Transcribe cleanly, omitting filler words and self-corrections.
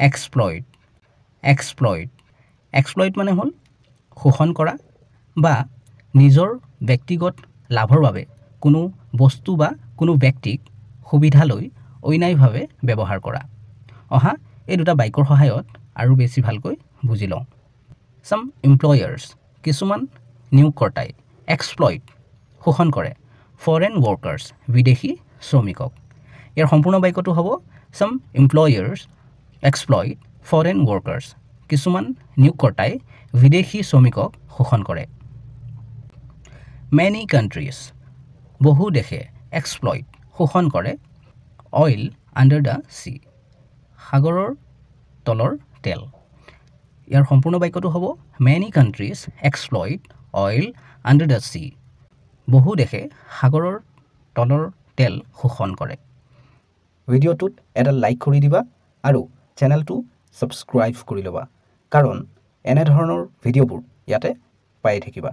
exploit exploit exploit মানে হল শোষণ কৰা বা নিজৰ ব্যক্তিগত লাভৰ বাবে কোনো বস্তু বা কোনো ব্যক্তিক সুবিধা লৈ অন্যায়ভাৱে ব্যৱহাৰ কৰা অহা এই দুটা বাক্যৰ সহায়ত আৰু বেছি ভালকৈ বুজি লওঁ some employers কিছুমান নিয়োগকৰ্তাই exploit শোষণ কৰে foreign workers বিদেশী শ্ৰমিকক ইয়াৰ সম্পূৰ্ণ বাক্যটো হ'ব some employers exploit foreign workers কিছুমান নিয়োগকৰ্তাই বিদেশী শ্ৰমিকক শোষণ কৰে many countries বহু দেশে exploit শোষণ কৰে oil under the sea সাগৰৰ তলৰ তেল ইয়াৰ সম্পূৰ্ণ বাক্যটো হ'ব many countries exploit oil under the sea বহু দেশে সাগৰৰ তলৰ তেল শোষণ কৰে ভিডিঅ'টোত এটা লাইক কৰি দিবা আৰু চেনেলটো সাবস্ক্ৰাইব কৰি লবা কাৰণ এনে ধৰণৰ ভিডিঅ'বোৰ ইয়াতে পাই থাকিবা